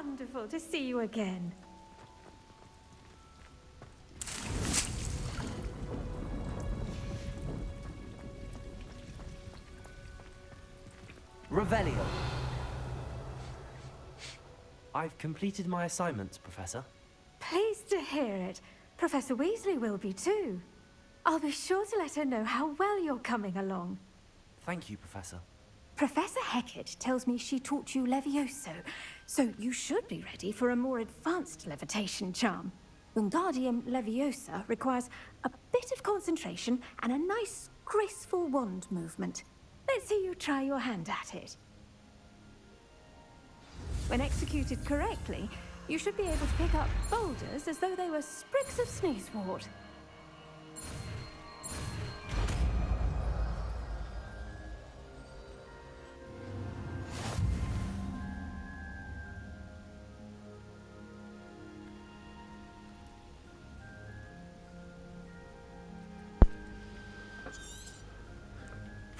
wonderful to see you again. Revelio. I've completed my assignments, Professor. Pleased to hear it. Professor Weasley will be too. I'll be sure to let her know how well you're coming along. Thank you, Professor. Professor Hecat tells me she taught you Levioso, so you should be ready for a more advanced levitation charm. Wingardium Leviosa requires a bit of concentration and a nice, graceful wand movement. Let's see you try your hand at it. When executed correctly, you should be able to pick up boulders as though they were sprigs of sneezewort.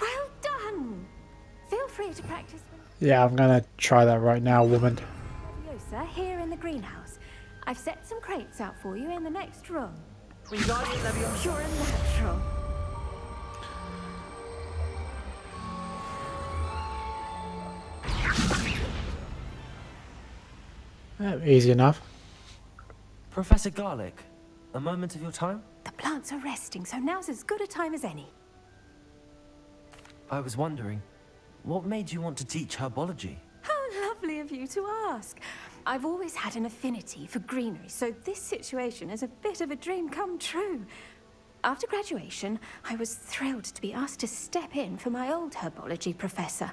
Well done! Feel free to practice. Yeah, I'm gonna try that right now, woman. Leviosa here in the greenhouse. I've set some crates out for you in the next room. Wingardium Leviosa. You're a natural. Easy enough. Professor Garlick, a moment of your time? The plants are resting, so now's as good a time as any. I was wondering, what made you want to teach herbology? How lovely of you to ask. I've always had an affinity for greenery, so this situation is a bit of a dream come true. After graduation, I was thrilled to be asked to step in for my old herbology professor.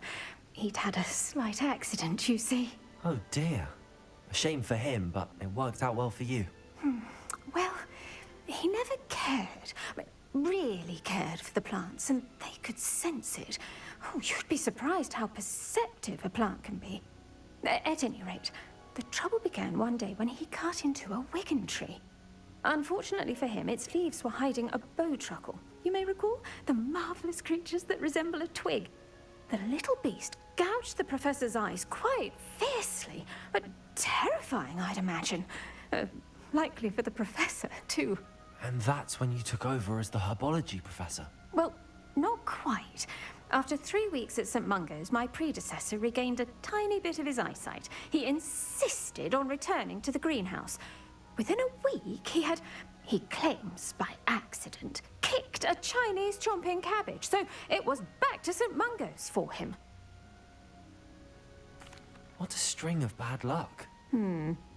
He'd had a slight accident, you see. Oh dear. A shame for him, but it worked out well for you. Well, he never cared, really cared for the plants, and they could sense it. Oh, you'd be surprised how perceptive a plant can be. At any rate, the trouble began one day when he cut into a wigan tree. Unfortunately for him, its leaves were hiding a bowtruckle. You may recall the marvelous creatures that resemble a twig. The little beast gouged the professor's eyes quite fiercely, but terrifying, I'd imagine. Likely for the professor, too. And that's when you took over as the herbology professor. Well, not quite. After 3 weeks at St. Mungo's, my predecessor regained a tiny bit of his eyesight. He insisted on returning to the greenhouse. Within a week, he claims by accident, kicked a Chinese chomping cabbage, so it was back to St. Mungo's for him. What a string of bad luck.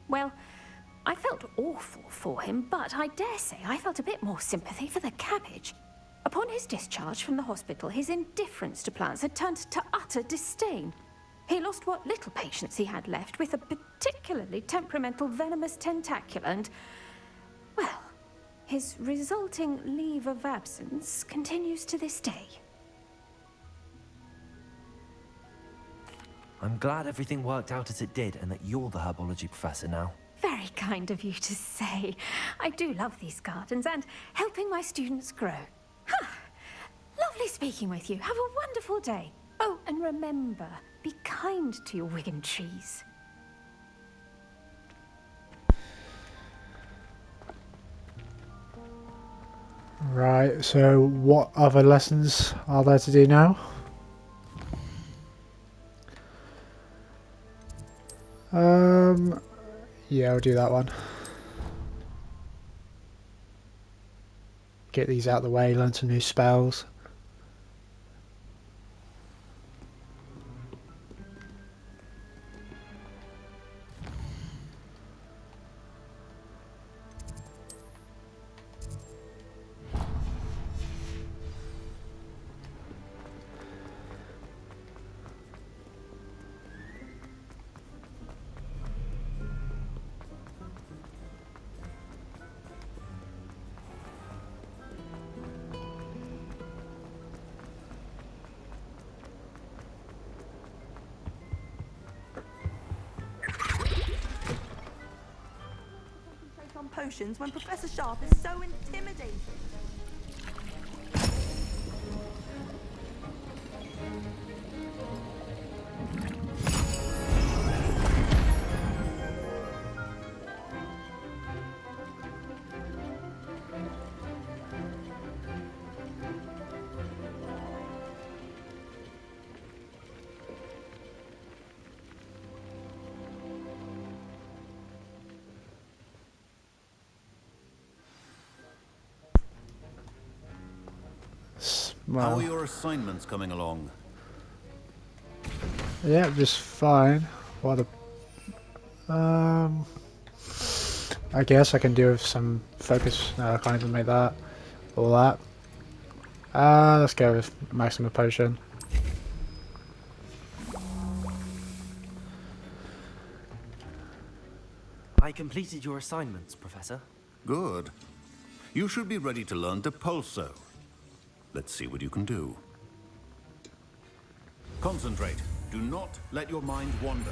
Well, I felt awful for him, but I dare say I felt a bit more sympathy for the cabbage. Upon his discharge from the hospital, his indifference to plants had turned to utter disdain. He lost what little patience he had left with a particularly temperamental venomous tentacula and, well, his resulting leave of absence continues to this day. I'm glad everything worked out as it did and that you're the herbology professor now. Very kind of you to say. I do love these gardens and helping my students grow. Lovely speaking with you. Have a wonderful day. Oh, and remember, be kind to your wigan trees. Right, so what other lessons are there to do now? Yeah, I'll do that one. Get these out of the way, learn some new spells. On potions when Professor Sharp is so intimidating. How are Well, your assignments coming along? yeah, just fine. What a... I guess I can do with some focus. No, I can't even make that. All that. Let's go with maximum potion. I completed your assignments, Professor. Good. You should be ready to learn Depulso. Let's see what you can do. Concentrate. Do not let your mind wander.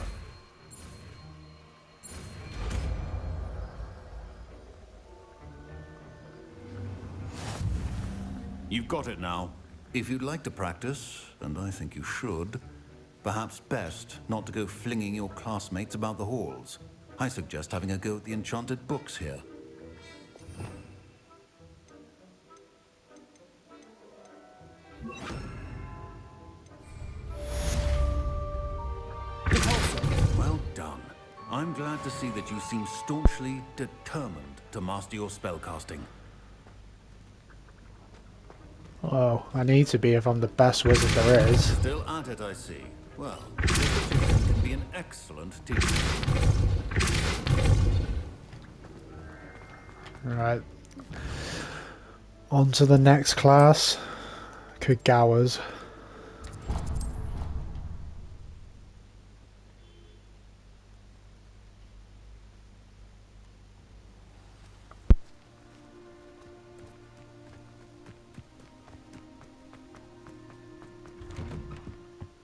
You've got it now. If you'd like to practice, and I think you should, perhaps best not to go flinging your classmates about the halls. I suggest having a go at the enchanted books here. Well done. I'm glad to see that you seem staunchly determined to master your spellcasting. Oh, I need to be if I'm the best wizard there is. Still at it, I see. Well, you can be an excellent teacher. Right. On to the next class. Kagawa's.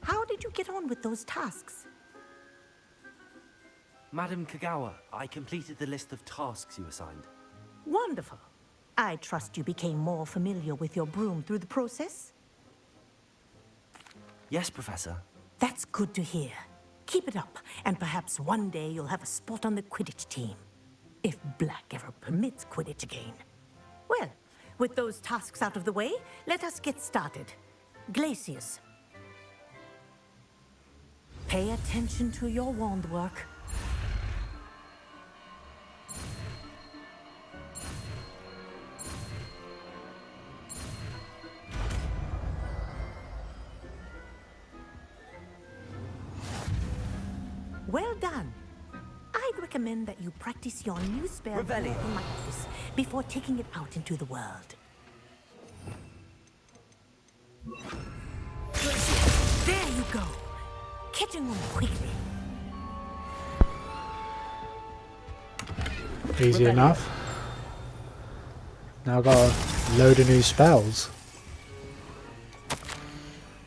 How did you get on with those tasks? Madam Kagawa, I completed the list of tasks you assigned. Wonderful. I trust you became more familiar with your broom through the process? Yes, Professor. That's good to hear. Keep it up, and perhaps one day you'll have a spot on the Quidditch team. If Black ever permits Quidditch again. Well, with those tasks out of the way, let us get started. Glacius. Pay attention to your wand work. Well done. I'd recommend that you practice your new spell in my office before taking it out into the world. There you go. Catching on quickly. Easy enough. Now I've got a load of new spells.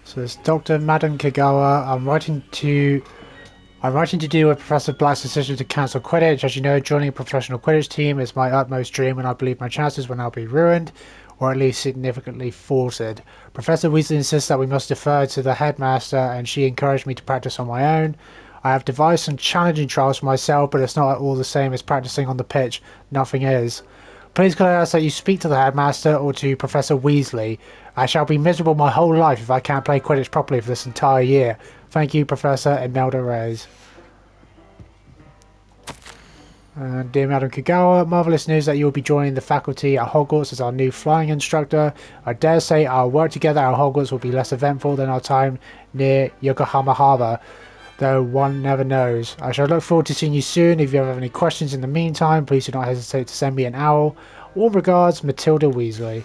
So it's Dr. Madam Kagawa. I'm writing to do with Professor Black's decision to cancel Quidditch. As you know, joining a professional Quidditch team is my utmost dream, and I believe my chances will now be ruined, or at least significantly thwarted. Professor Weasley insists that we must defer to the headmaster, and she encouraged me to practice on my own. I have devised some challenging trials for myself, but it's not all the same as practicing on the pitch. Nothing is. Please could I ask that you speak to the headmaster or to Professor Weasley. I shall be miserable my whole life if I can't play Quidditch properly for this entire year. Thank you, Professor Imelda Reyes. Dear Madam Kagawa, marvellous news that you will be joining the faculty at Hogwarts as our new flying instructor. I dare say our work together at Hogwarts will be less eventful than our time near Yokohama Harbour, though one never knows. I shall look forward to seeing you soon. If you have any questions in the meantime, please do not hesitate to send me an owl. All regards, Matilda Weasley.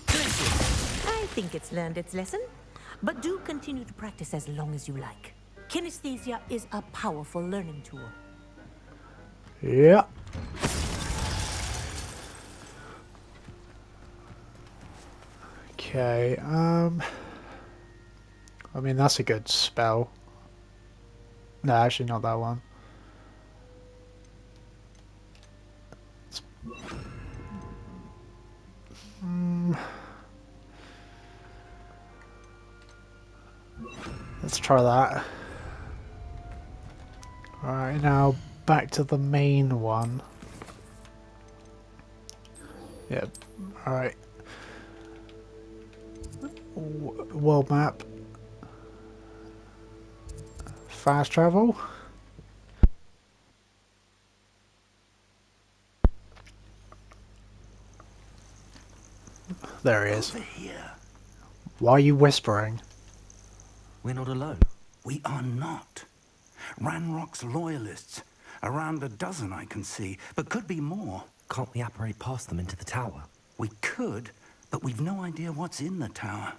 I think it's learned its lesson, but do continue to practice as long as you like. Kinesthesia is a powerful learning tool. Yeah. Okay, I mean, that's a good spell. No, actually not that one. Let's try that. Alright, now back to the main one. Yep, alright. World map. Fast travel. There he is. Over here. Why are you whispering? We're not alone. We are not. Ranrock's loyalists. Around a dozen I can see, but could be more. Can't we apparate past them into the tower? We could, but we've no idea what's in the tower.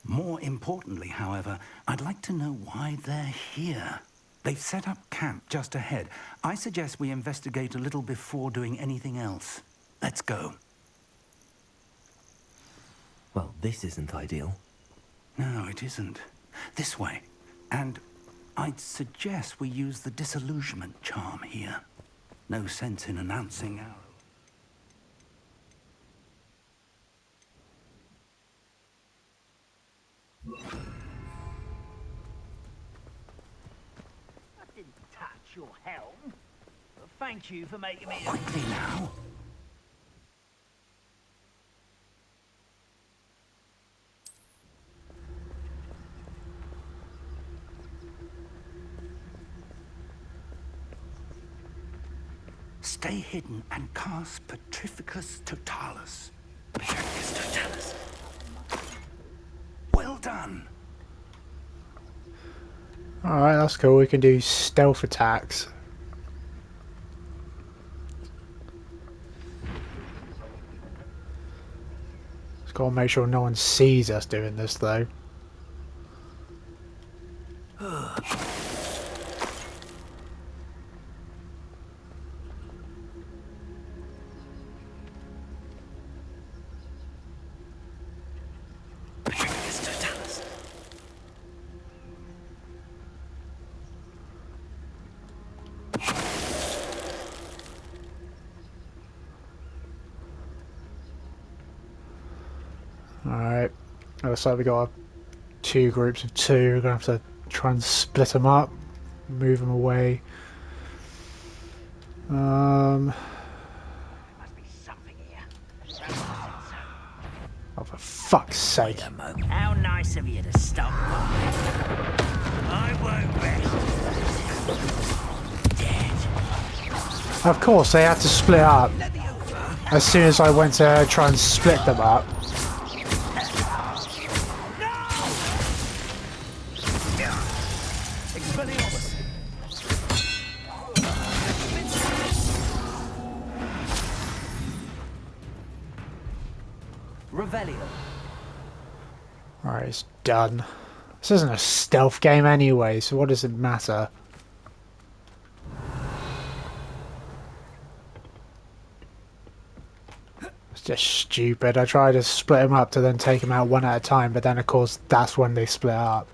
More importantly, however, I'd like to know why they're here. They've set up camp just ahead. I suggest we investigate a little before doing anything else. Let's go. Well, this isn't ideal. No, it isn't. This way. And I'd suggest we use the disillusionment charm here. No sense in announcing our... I didn't touch your helm. But thank you for making me... Quickly now. Stay hidden and cast Petrificus Totalis. Petrificus Totalis. Well done. Alright, that's cool. We can do stealth attacks. Just gotta make sure no one sees us doing this though. Petrificus Totalis. Alright. Looks like we got two groups of two. We're gonna have to try and split them up. Move them away. Must be something here. Oh, for fuck's sake. How nice of you to stop by. I won't rest. Dead. Of course, they had to split up as soon as I went to try and split them up. Revelio. Alright, it's done. This isn't a stealth game anyway, so what does it matter? It's just stupid. I tried to split them up to then take them out one at a time, but then of course that's when they split up.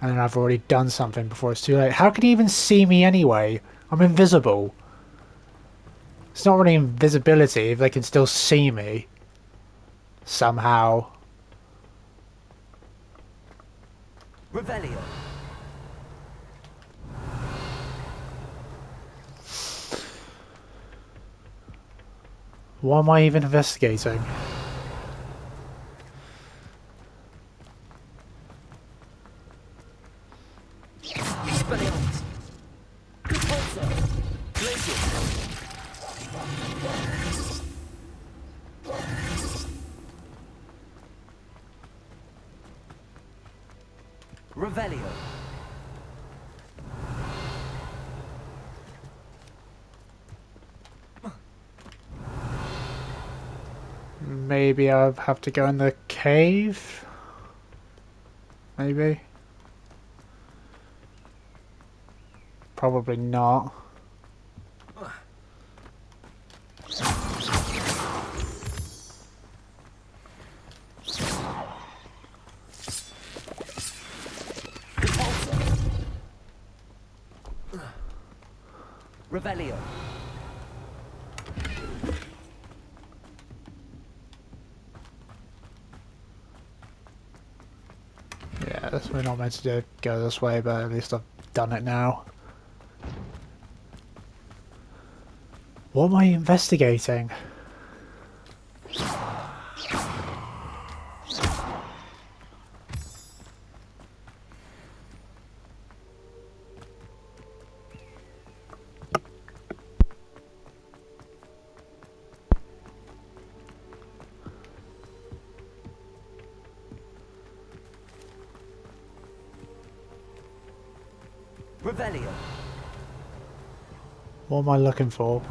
And then I've already done something before it's too late. How can he even see me anyway? I'm invisible. It's not really invisibility if they can still see me. Somehow. Revelio. Why am I even investigating? Expelliarmus. Repulsor. Glacial. Revelio. Maybe I'll have to go in the cave? Maybe? Probably not. Revelio. Yeah, we're not meant to go this way, but at least I've done it now. What am I investigating? Revelio. What am I looking for?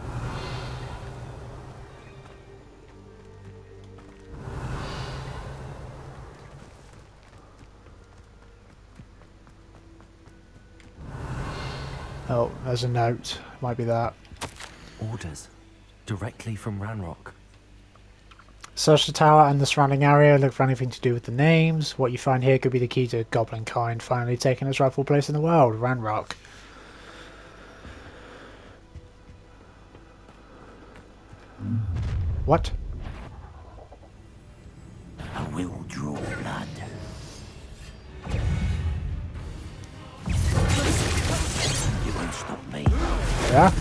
Oh, there's a note. Might be that. Orders. Directly from Ranrock. Search the tower and the surrounding area. Look for anything to do with the names. What you find here could be the key to Goblin kind finally taking its rightful place in the world. Ranrock. What? I will draw blood. You won't stop me. Yeah?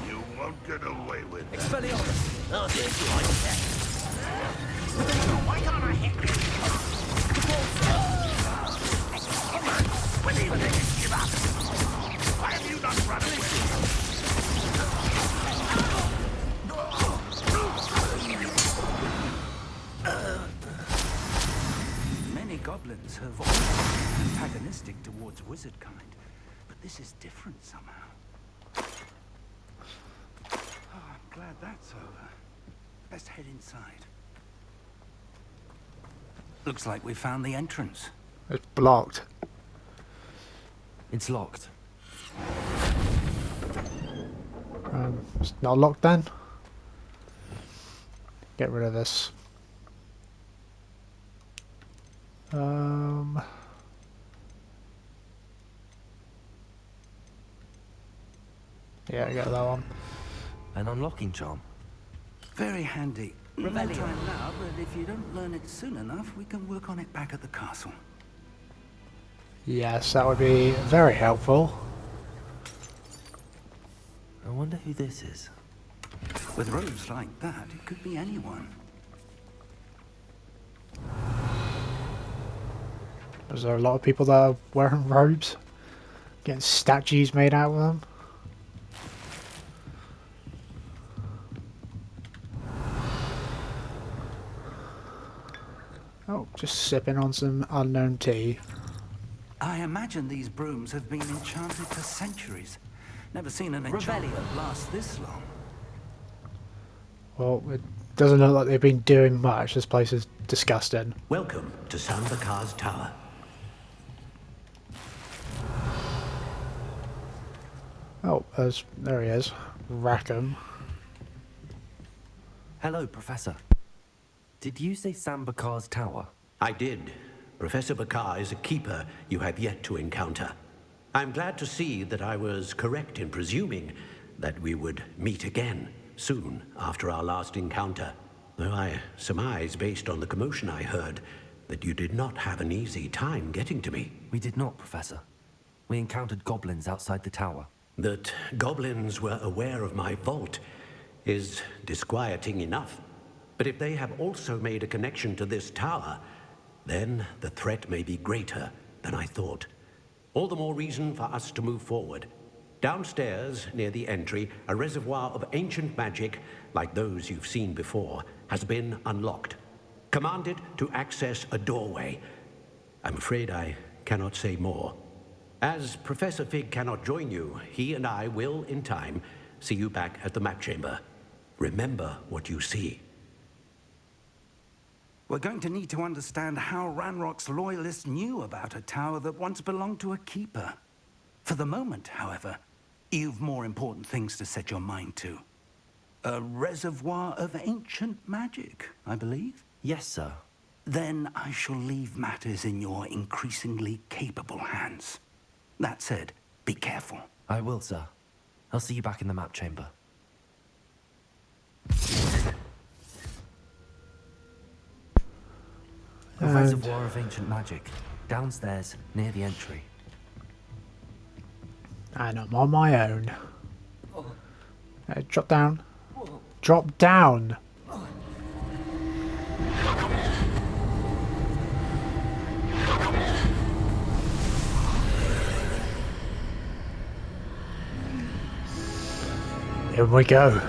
You won't get away with it. Expelliarmus. Oh, did you like that? Why can't I hit you? When even they didn't give up. Why have you not run away? Many goblins have always been antagonistic towards wizard kind, but this is different somehow. Oh, I'm glad that's over. Let's head inside. Looks like we found the entrance. It's blocked. It's locked. It's not locked then. Get rid of this. Yeah, I got that one. An unlocking charm. Very handy. No Revelio. time now, but if you don't learn it soon enough, we can work on it back at the castle. Yes, that would be very helpful. I wonder who this is. With robes like that, it could be anyone. Is there a lot of people that are wearing robes? Getting statues made out of them? Oh, just sipping on some unknown tea. I imagine these brooms have been enchanted for centuries. Never seen an enchantment Revelio. last this long. Well, it doesn't look like they've been doing much. This place is disgusting. Welcome to Sambakar's Tower. Oh, there he is. Rackham. Hello, Professor. Did you say Sambakar's tower? I did. Professor Bakar is a keeper you have yet to encounter. I'm glad to see that I was correct in presuming that we would meet again soon after our last encounter. Though I surmise, based on the commotion I heard, that you did not have an easy time getting to me. We did not, Professor. We encountered goblins outside the tower. That goblins were aware of my vault is disquieting enough. But if they have also made a connection to this tower, then the threat may be greater than I thought. All the more reason for us to move forward. Downstairs, near the entry, a reservoir of ancient magic, like those you've seen before, has been unlocked. Commanded to access a doorway. I'm afraid I cannot say more. As Professor Fig cannot join you, he and I will, in time, see you back at the map chamber. Remember what you see. We're going to need to understand how Ranrock's loyalists knew about a tower that once belonged to a keeper. For the moment, however, you've more important things to set your mind to. A reservoir of ancient magic, I believe? Yes, sir. Then I shall leave matters in your increasingly capable hands. That said, be careful. I will, sir. I'll see you back in the map chamber. A reservoir of ancient magic. Downstairs, near the entry. And I'm on my own. Drop down. Drop down! In we go.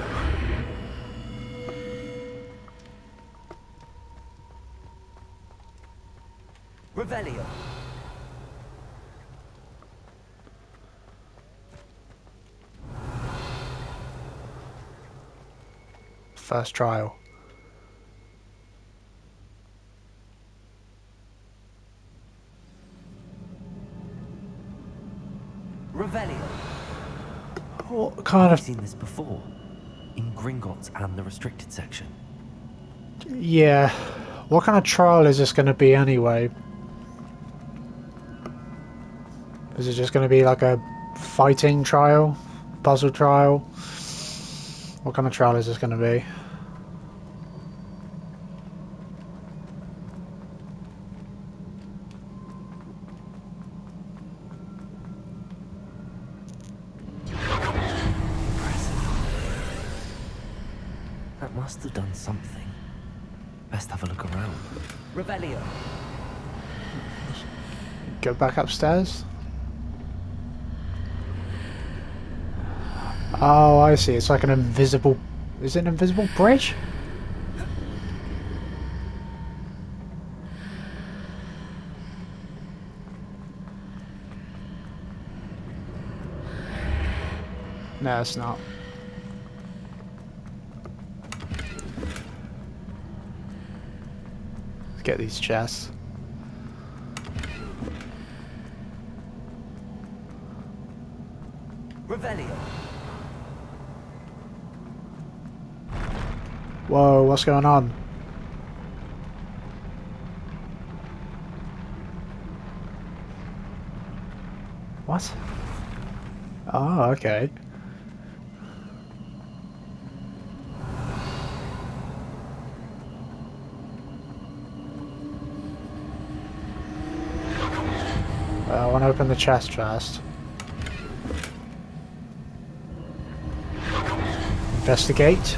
Revelio. First trial. Revelio. What kind I've of... seen this before. In Gringotts and the restricted section. Yeah. What kind of trial is this going to be anyway? Is it just going to be like a fighting trial? Puzzle trial? What kind of trial is this going to be? That must have done something. Best have a look around. Revelio. Go back upstairs? Oh, I see. It's like an invisible... Is it an invisible bridge? No, it's not. Let's get these chests. Revelio. Whoa, what's going on? What? Oh, okay. I want to open the chest first. Investigate.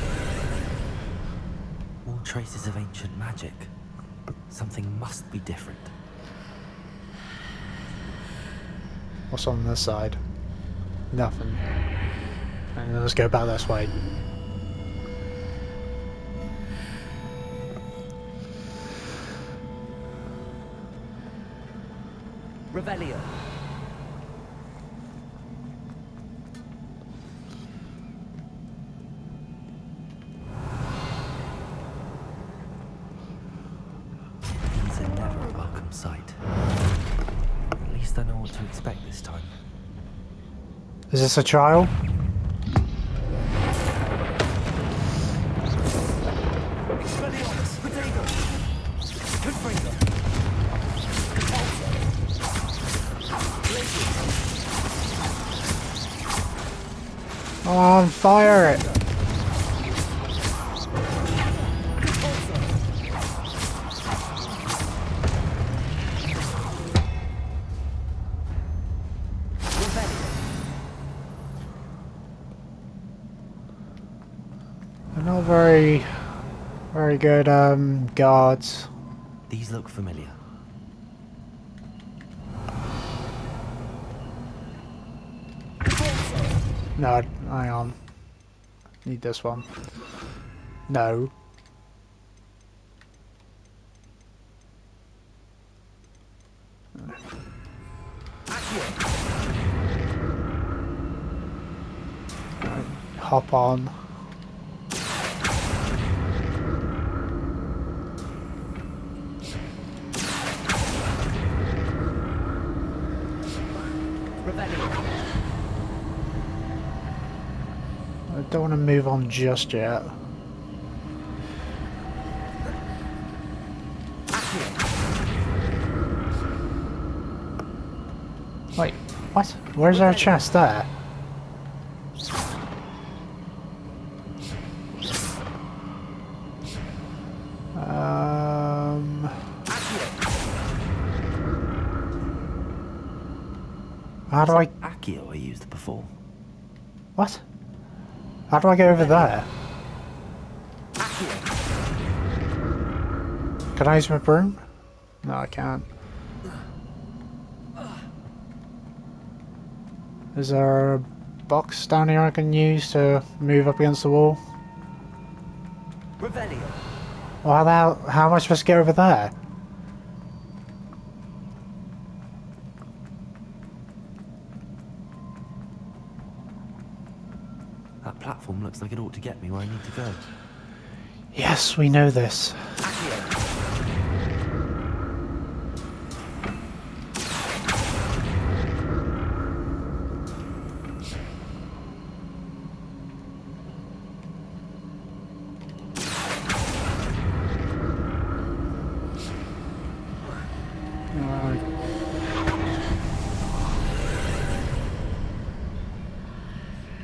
All traces of ancient magic. Something must be different. What's on this side? Nothing. And then let's go back this way. Revelio. These are never a welcome sight. At least I know what to expect this time. Is this a trial? Oh, fire it! They're not very good guards. These look familiar. No, hang on. Need this one. No. Hop on. I don't want to move on just yet. Wait, what? Where's our chest there? How do I... Accio I used before. What? How do I get over there? Can I use my broom? No, I can't. Is there a box down here I can use to move up against the wall? Revelio. Well, how am I supposed to get over there? That platform looks like it ought to get me where I need to go. Yes, we know this.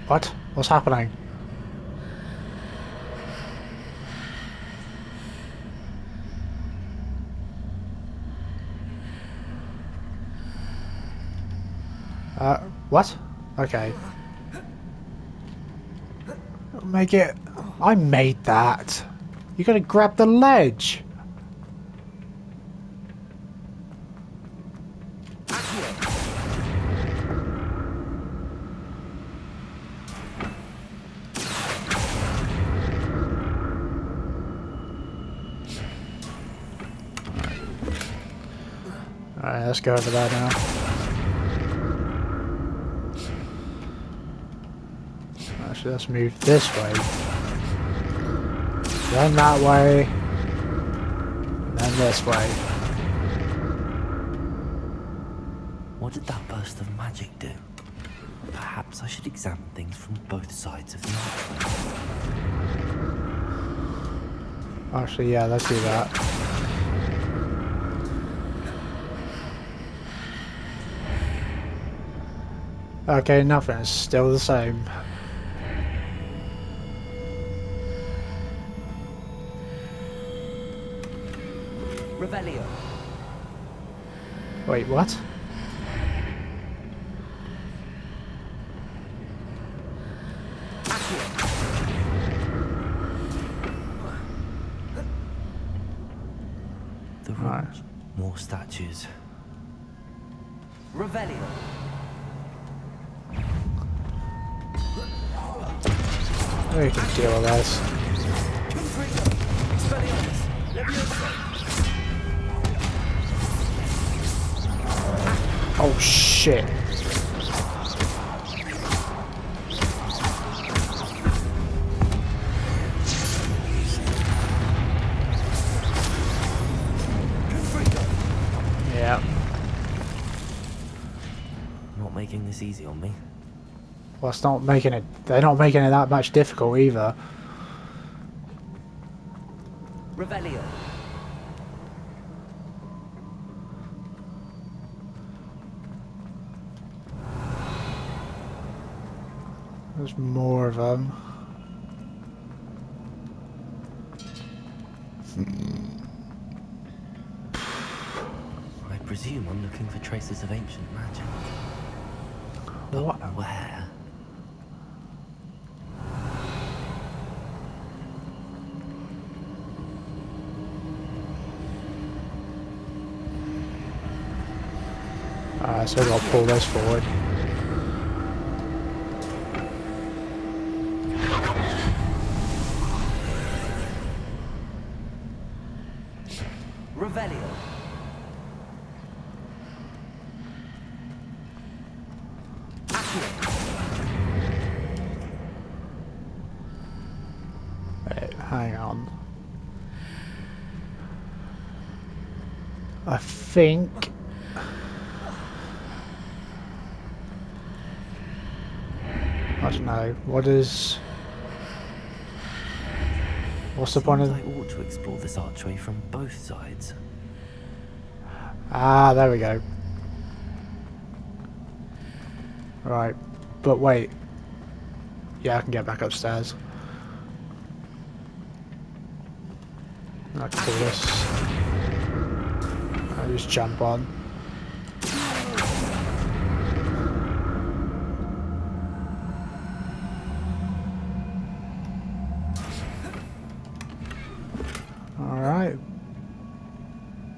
What? What's happening? What? Okay. Make it... I made that. You gotta grab the ledge. Alright, let's go over there now. Actually, let's move this way. Then that way. Then this way. What did that burst of magic do? Perhaps I should examine things from both sides of the archway. Actually, yeah, let's do that. Okay, nothing. It's still the same. Revelio. Wait, what? The rooms. More statues. Revelio. We can deal with this. Oh shit. Yeah. Not making this easy on me. Well, it's not making it... They're not making it that much difficult either. Revelio. There's more of them. I presume I'm looking for traces of ancient magic. But What? where? So I'll pull this forward. Revelio. Wait, hang on. I think... I don't know. What is... What's the point of... I ought to explore this archway from both sides. Ah, there we go. Right. But wait. Yeah, I can get back upstairs. I can do this. I just jump on. Alright.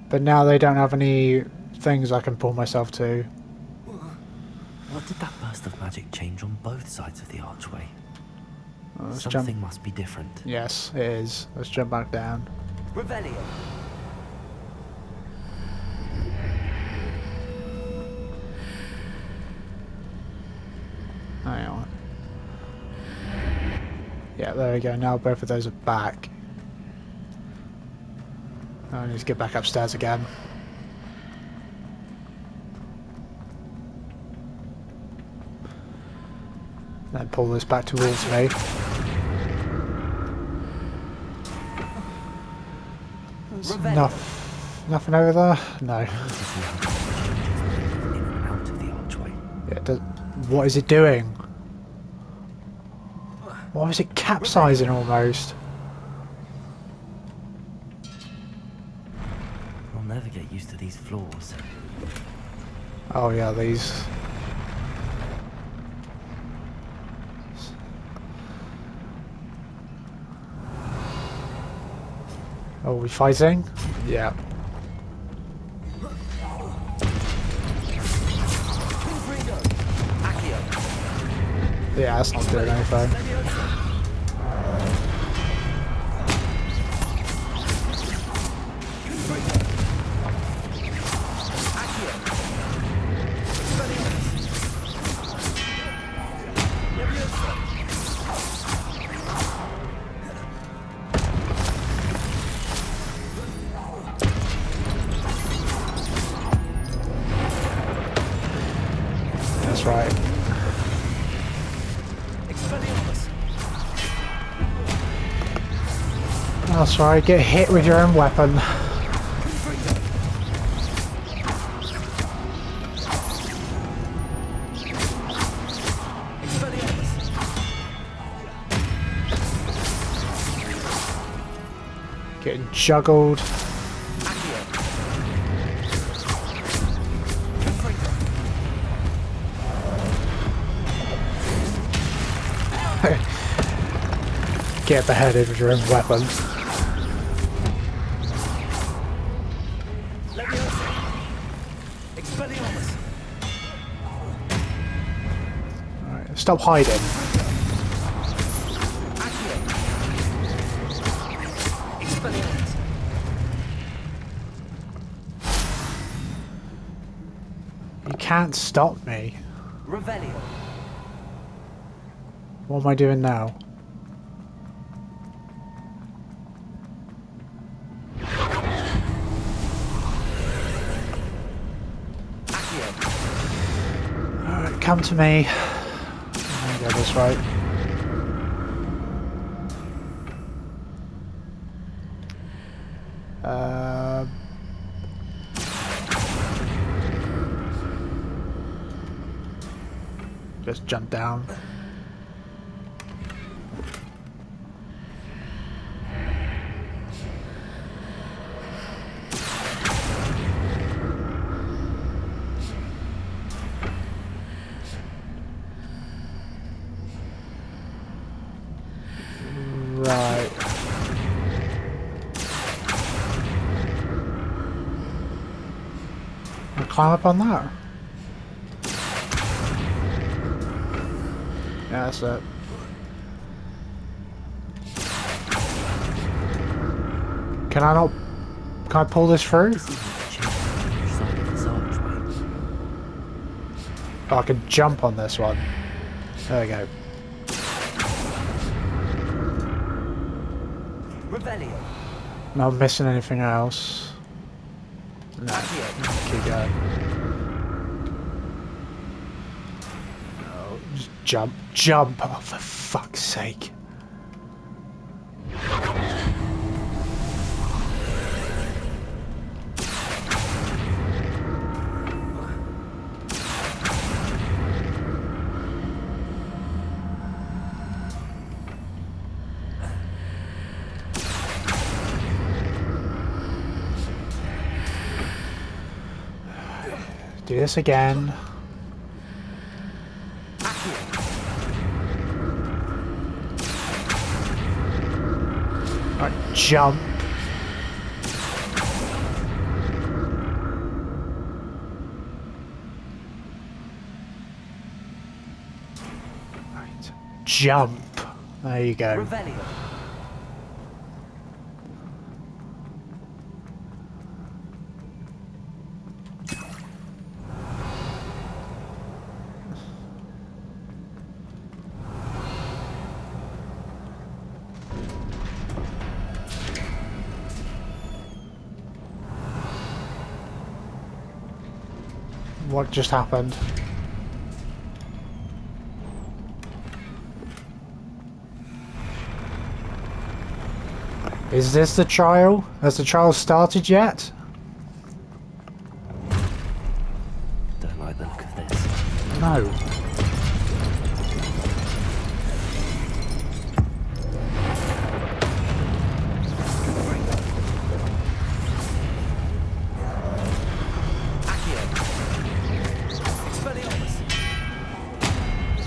But now they don't have any things I can pull myself to. What did that burst of magic change on both sides of the archway? Let's Something jump. must be different. Yes, it is. Let's jump back down. Revelio. Hang on. Yeah, there we go. Now both of those are back. I need to get back upstairs again. Then pull this back towards me. There's nothing over there? No. In and out of the archway. Yeah, what is it doing? Why is it capsizing almost? I'll never get used to these floors. Oh yeah, these. Are we fighting? Yeah. Yeah, that's not doing anything. That's right. That's right, get hit with your own weapon. Getting juggled. Get beheaded with your own weapon. Alright, stop hiding. You can't stop me. Revelio. What am I doing now? Alright, come to me. I'm gonna go this way. Just jump down. Right. I'll climb up on that. Yeah, that's it. Can I not? Can I pull this through? Oh, I can jump on this one. There we go. Revelio. Not missing anything else. No. Keep going. No, just jump. Jump! Oh, for fuck's sake. Do this again. Right, jump. jump. There you go. Revelio. What just happened? Is this the trial? Has the trial started yet? Don't like the look of this. No.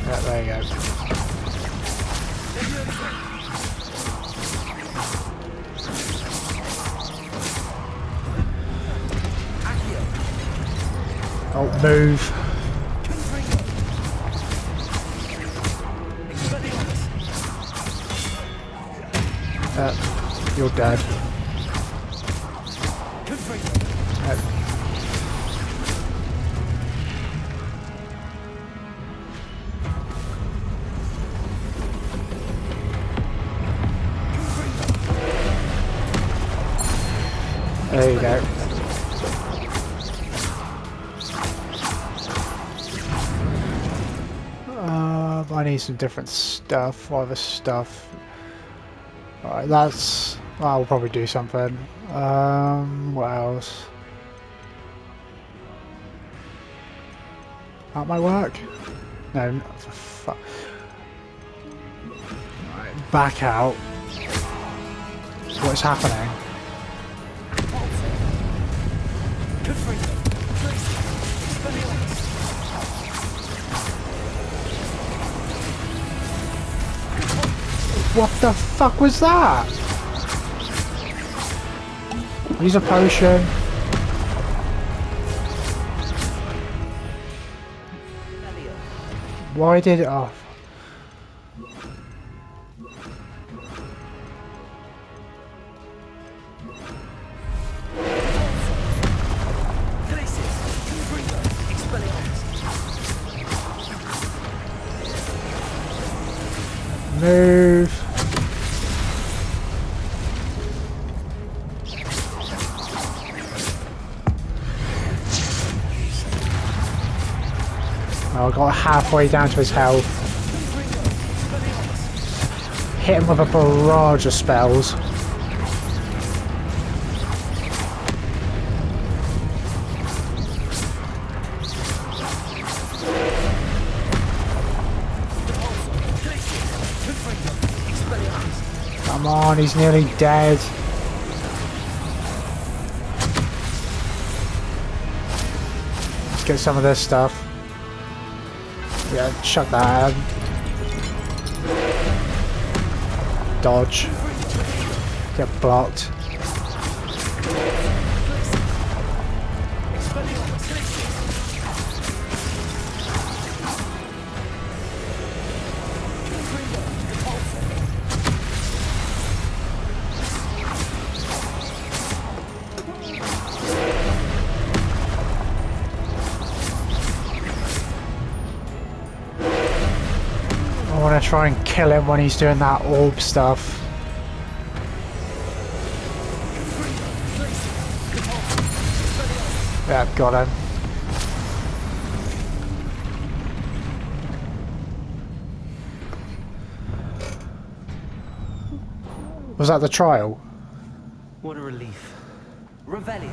Yeah, there you go. Oh, move. You're dead. There you go. I need some different stuff. What other stuff? Alright, that's... I'll probably do something. What else? That might work? No, not for fuck. Right, back out. What's happening? What the fuck was that? Use a potion. Why did it off? Move. Oh, I got halfway down to his health. Hit him with a barrage of spells. Come on, he's nearly dead. Let's get some of this stuff. Yeah, chuck that in. Dodge. Get blocked. I want to try and kill him when he's doing that orb stuff. Yeah, got him. Was that the trial? What a relief. Revelio.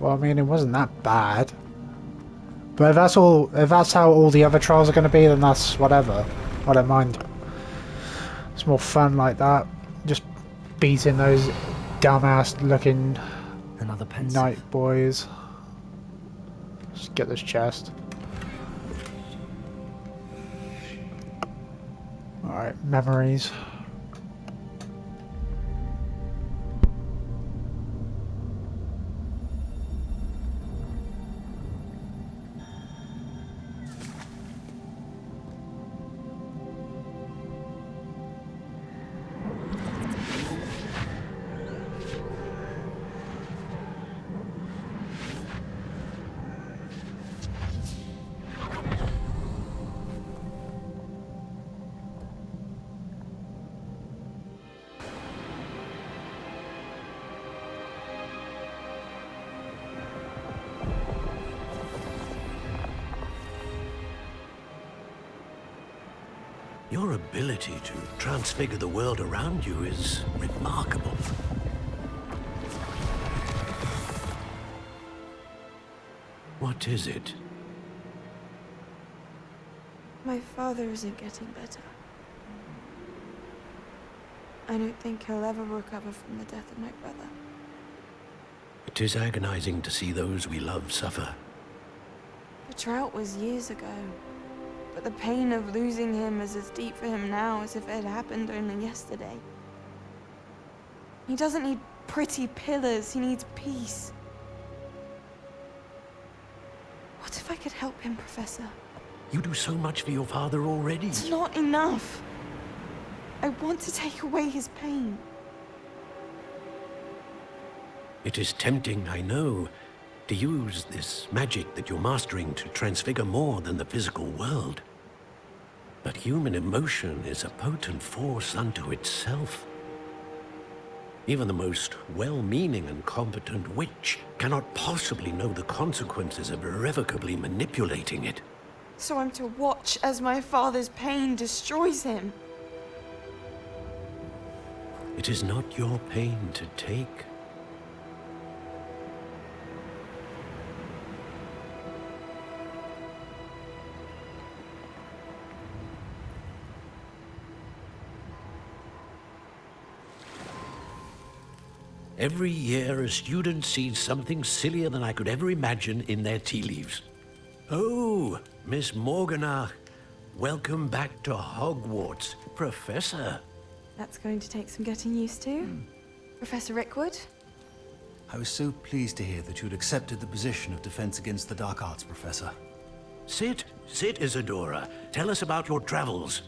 Well, I mean, it wasn't that bad. But if that's all, if that's how all the other trials are going to be, then that's whatever. I don't mind. It's more fun like that. Just beating those dumbass-looking Another pencil. night boys. Just get this chest. Alright, memories. Your ability to transfigure the world around you is remarkable. What is it? My father isn't getting better. I don't think he'll ever recover from the death of my brother. It is agonizing to see those we love suffer. The drought was years ago, but the pain of losing him is as deep for him now as if it had happened only yesterday. He doesn't need pretty pillars, he needs peace. What if I could help him, Professor? You do so much for your father already. It's not enough. I want to take away his pain. It is tempting, I know, to use this magic that you're mastering to transfigure more than the physical world. But human emotion is a potent force unto itself. Even the most well-meaning and competent witch cannot possibly know the consequences of irrevocably manipulating it. So I'm to watch as my father's pain destroys him. It is not your pain to take. Every year, a student sees something sillier than I could ever imagine in their tea leaves. Oh, Miss Morganach, welcome back to Hogwarts, Professor. That's going to take some getting used to. Professor Rickwood? I was so pleased to hear that you'd accepted the position of Defense Against the Dark Arts, Professor. Sit, Isadora. Tell us about your travels.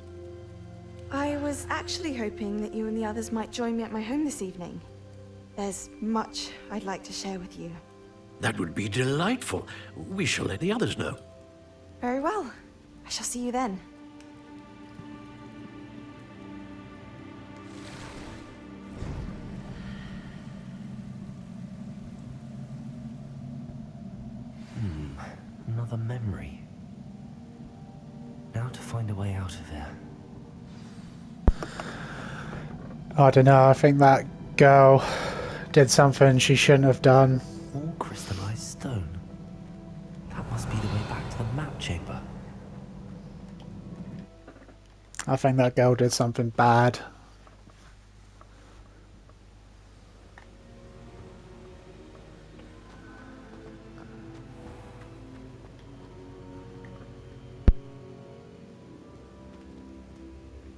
I was actually hoping that you and the others might join me at my home this evening. There's much I'd like to share with you. That would be delightful. We shall let the others know. Very well. I shall see you then. Another memory. Now to find a way out of here. I don't know, I think that girl did something she shouldn't have done. More crystallized stone. That must be the way back to the map chamber. I think that girl did something bad.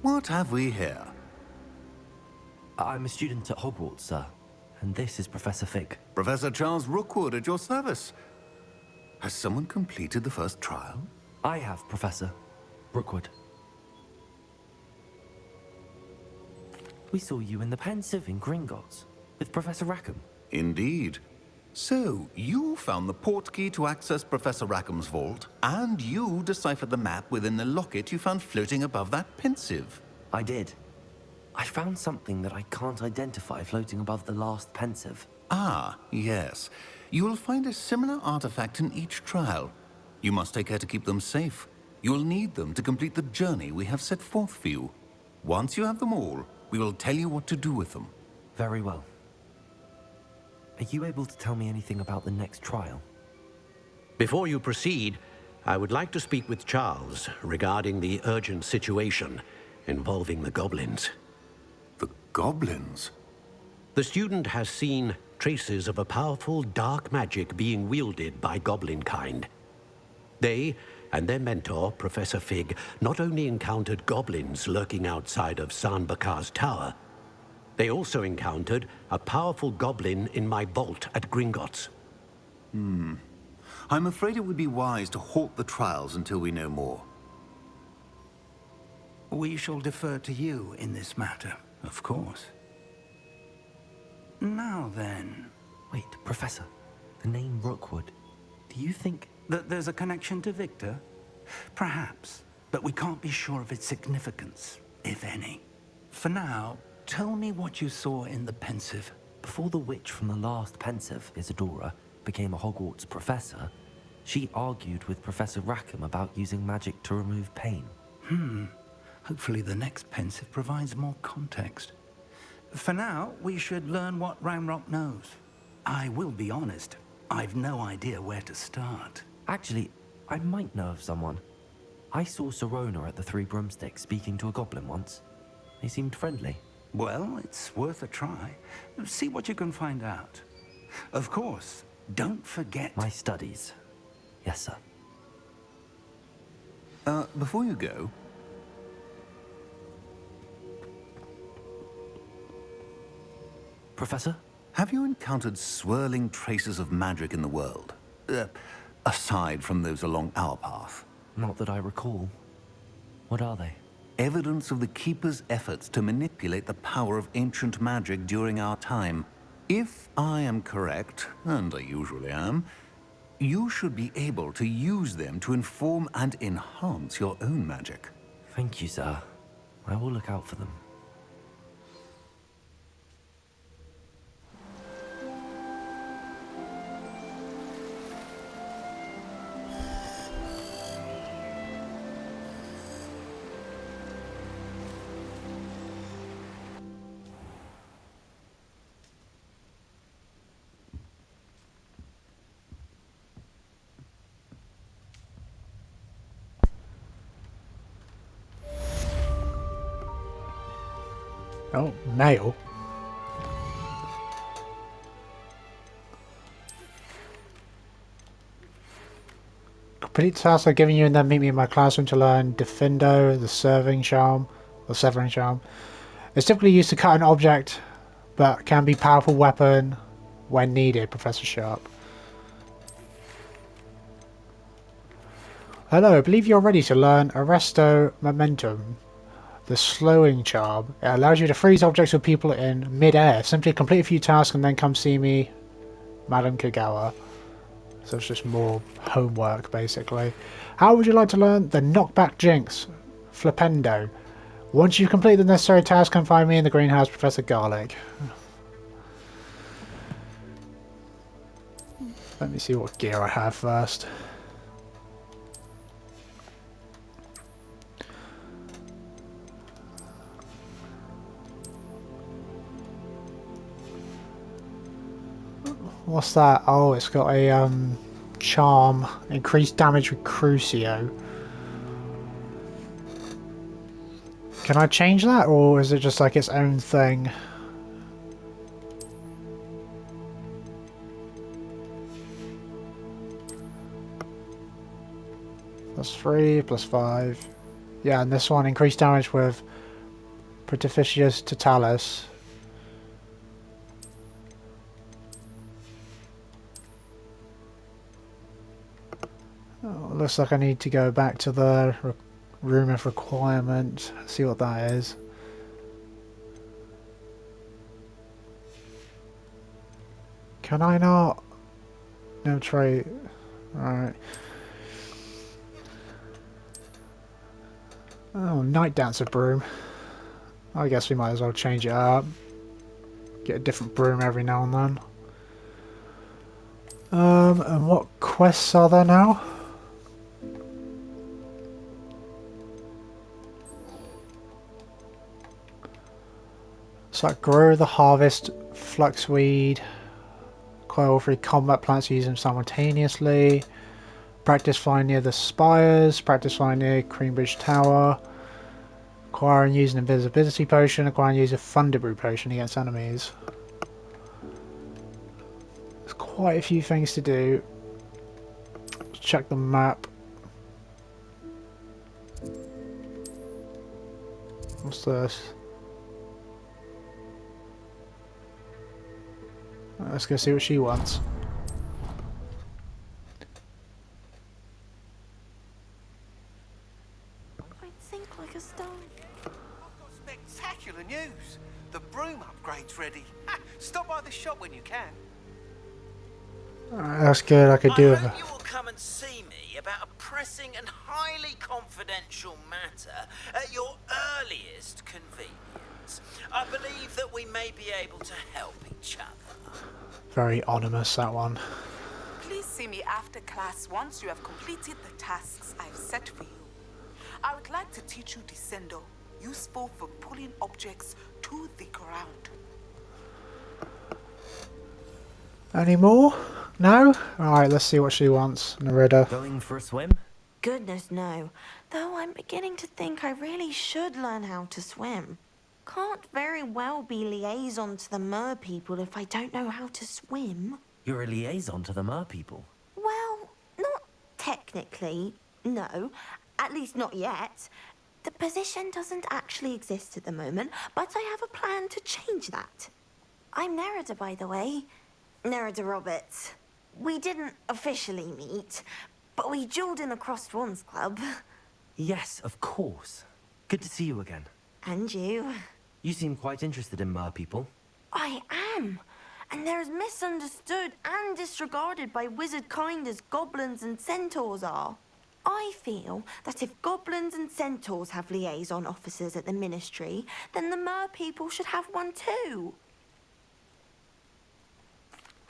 What have we here? I'm a student at Hogwarts, sir. And this is Professor Fig. Professor Charles Rookwood at your service. Has someone completed the first trial? I have, Professor Rookwood. We saw you in the Pensive in Gringotts with Professor Rackham. Indeed. So, you found the portkey to access Professor Rackham's vault, and you deciphered the map within the locket you found floating above that Pensive. I did. I found something that I can't identify floating above the last Pensive. Ah, yes. You will find a similar artifact in each trial. You must take care to keep them safe. You will need them to complete the journey we have set forth for you. Once you have them all, we will tell you what to do with them. Very well. Are you able to tell me anything about the next trial? Before you proceed, I would like to speak with Charles regarding the urgent situation involving the goblins. The goblins? The student has seen traces of a powerful dark magic being wielded by goblin kind. They and their mentor, Professor Fig, not only encountered goblins lurking outside of San Bakar's tower, they also encountered a powerful goblin in my vault at Gringotts. I'm afraid it would be wise to halt the trials until we know more. We shall defer to you in this matter, of course. Now then, Wait, Professor. The name Rookwood. Do you think... that there's a connection to Victor? Perhaps, but we can't be sure of its significance, if any. For now, tell me what you saw in the Pensive. Before the witch from the last Pensive, Isadora, became a Hogwarts professor, she argued with Professor Rackham about using magic to remove pain. Hopefully the next pensive provides more context. For now, we should learn what Ramrock knows. I will be honest, I've no idea where to start. Actually, I might know of someone. I saw Sirona at the Three Broomsticks speaking to a goblin once. They seemed friendly. Well, it's worth a try. See what you can find out. Of course, don't forget... My studies. Yes, sir. Before you go... Professor? Have you encountered swirling traces of magic in the world? Aside from those along our path? Not that I recall. What are they? Evidence of the Keeper's efforts to manipulate the power of ancient magic during our time. If I am correct, and I usually am, you should be able to use them to inform and enhance your own magic. Thank you, sir. I will look out for them. Oh, mail. Complete tasks are given you and then meet me in my classroom to learn Defendo, the Severing Charm. It's typically used to cut an object, but can be a powerful weapon when needed, Professor Sharp. Hello, I believe you're ready to learn Arresto Momentum, the slowing charm. It allows you to freeze objects or people in mid-air. Simply complete a few tasks and then come see me, Madam Kagawa. So it's just more homework, basically. How would you like to learn the Knockback Jinx, Flipendo? Once you've completed the necessary tasks, come find me in the greenhouse, Professor Garlic. Let me see what gear I have first. What's that? Oh, it's got a charm. Increased damage with Crucio. Can I change that, or is it just like its own thing? +3, +5. Yeah, and this one increased damage with Pretificius Totalis. Oh, looks like I need to go back to the room of requirement, see what that is. Can I not? No trait. Alright. Oh, Night Dancer broom. I guess we might as well change it up. Get a different broom every now and then. And what quests are there now? So like grow the harvest, fluxweed, coil-free combat plants, use them simultaneously. Practice flying near the spires, practice flying near Greenbridge Tower. Acquire and use an invisibility potion, acquire and use a Thunderbrew potion against enemies. There's quite a few things to do. Let's check the map. What's this? Let's go see what she wants. I think like a stone. I've got spectacular news. The broom upgrade's ready. Stop by the shop when you can. That's good, I could do it. I hope you will come and see me about a pressing and highly confidential matter at your earliest convenience. I believe that we may be able to help each other. Very ominous, that one. Please see me after class once you have completed the tasks I've set for you. I would like to teach you Descendo, useful for pulling objects to the ground. Any more? No? Alright, let's see what she wants. Nerida. Going for a swim? Goodness, no. Though I'm beginning to think I really should learn how to swim. Can't very well be liaison to the mer people if I don't know how to swim. You're a liaison to the mer people. Well, not technically, no. At least not yet. The position doesn't actually exist at the moment, but I have a plan to change that. I'm Nerida, by the way. Nerida Roberts. We didn't officially meet, but we duelled in the Crossed Wands Club. Yes, of course. Good to see you again. And you. You seem quite interested in mer people. I am. And they're as misunderstood and disregarded by wizard kind as goblins and centaurs are. I feel that if goblins and centaurs have liaison officers at the Ministry, then the mer people should have one too.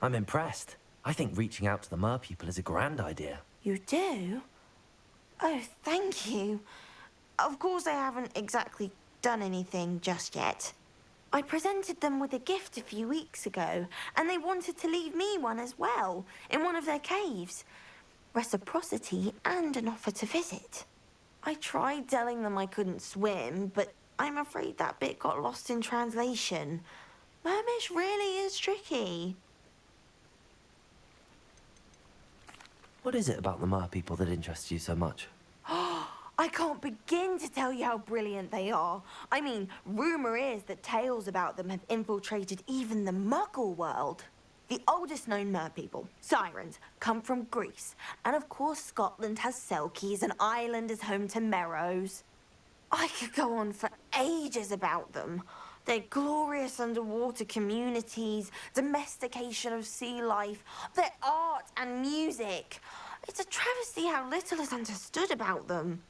I'm impressed. I think reaching out to the mer people is a grand idea. You do? Oh, thank you. Of course I haven't exactly done anything just yet. I presented them with a gift a few weeks ago, and they wanted to leave me one as well, in one of their caves. Reciprocity and an offer to visit. I tried telling them I couldn't swim, but I'm afraid that bit got lost in translation. Mermish really is tricky. What is it about the mer people that interests you so much? I can't begin to tell you how brilliant they are. I mean, rumour is that tales about them have infiltrated even the Muggle world. The oldest known mer people, sirens, come from Greece. And of course Scotland has Selkies and Ireland is home to Merrows. I could go on for ages about them. Their glorious underwater communities, domestication of sea life, their art and music. It's a travesty how little is understood about them.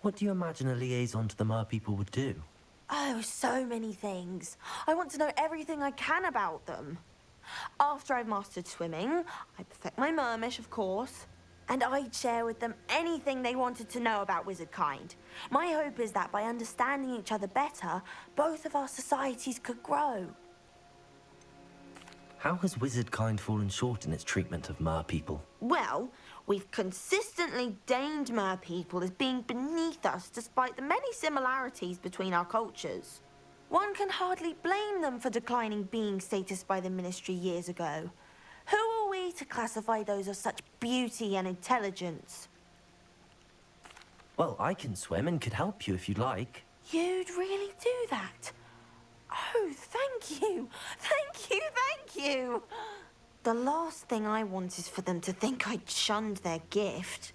What do you imagine a liaison to the mer people would do? Oh, so many things. I want to know everything I can about them. After I've mastered swimming, I perfect my mermish, of course. And I'd share with them anything they wanted to know about wizard kind. My hope is that by understanding each other better, both of our societies could grow. How has wizard kind fallen short in its treatment of mer people? Well, we've consistently deemed mer people as being beneath us despite the many similarities between our cultures. One can hardly blame them for declining being status by the Ministry years ago. Who are we to classify those of such beauty and intelligence? Well, I can swim and could help you if you'd like. You'd really do that? Oh, thank you! Thank you, thank you! The last thing I want is for them to think I'd shunned their gift.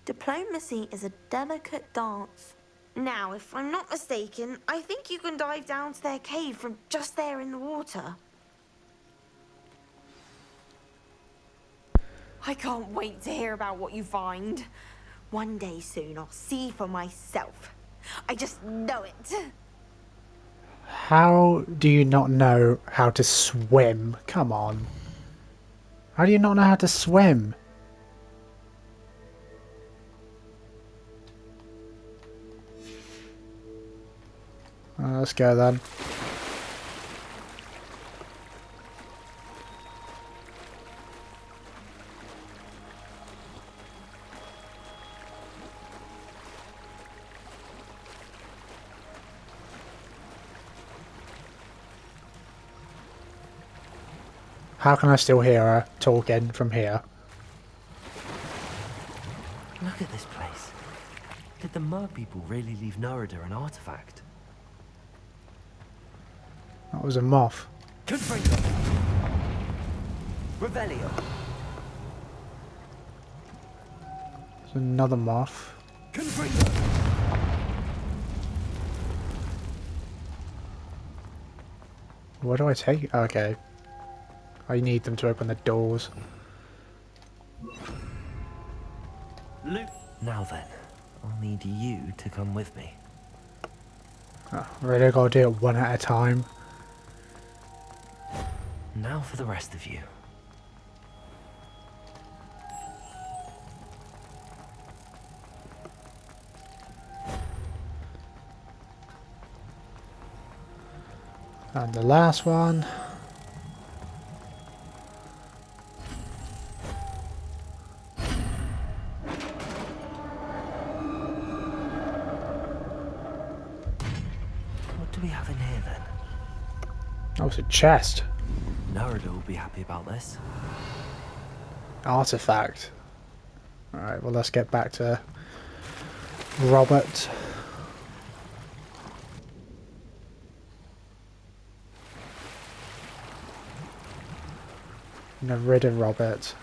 Diplomacy is a delicate dance. Now, if I'm not mistaken, I think you can dive down to their cave from just there in the water. I can't wait to hear about what you find. One day soon, I'll see for myself. I just know it. How do you not know how to swim? Come on. How do you not know how to swim? Let's go then. How can I still hear her talking from here? Look at this place. Did the mer people really leave Nerida an artifact? That was a moth. Confringo! Revelio! There's another moth. Confringo! What do I take? Okay. I need them to open the doors. Luke! Now then, I'll need you to come with me. Oh, really gotta do it one at a time. Now for the rest of you. And the last one. What do we have in here then? Oh, it's a chest. Narada will be happy about this. Artifact. Alright, well let's get back to Robert. Narada Robert.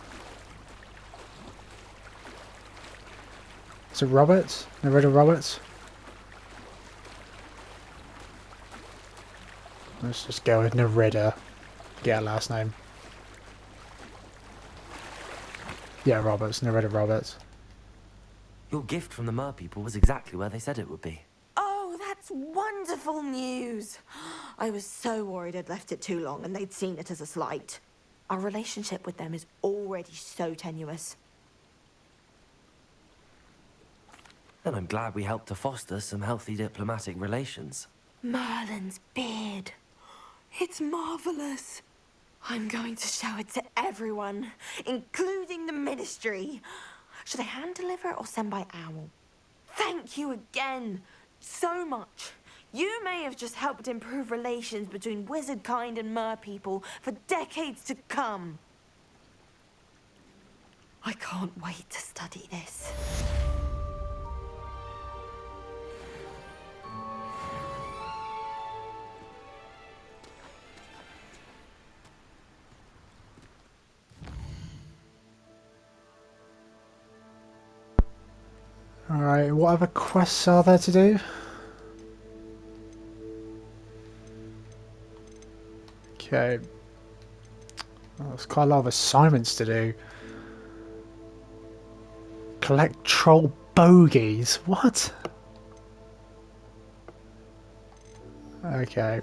Is it Roberts? Narada Roberts? Let's just go with Narada. Get her last name. Yeah, Roberts. Narada Roberts. Your gift from the Mer people was exactly where they said it would be. Oh, that's wonderful news. I was so worried I'd left it too long and they'd seen it as a slight. Our relationship with them is already so tenuous. And I'm glad we helped to foster some healthy diplomatic relations. Merlin's beard. It's marvelous. I'm going to show it to everyone, including the Ministry. Should I hand deliver or send by owl? Thank you again, so much. You may have just helped improve relations between wizard kind and mer people for decades to come. I can't wait to study this. Alright, what other quests are there to do? Okay. Well, there's quite a lot of assignments to do. Collect troll bogies. What? Okay.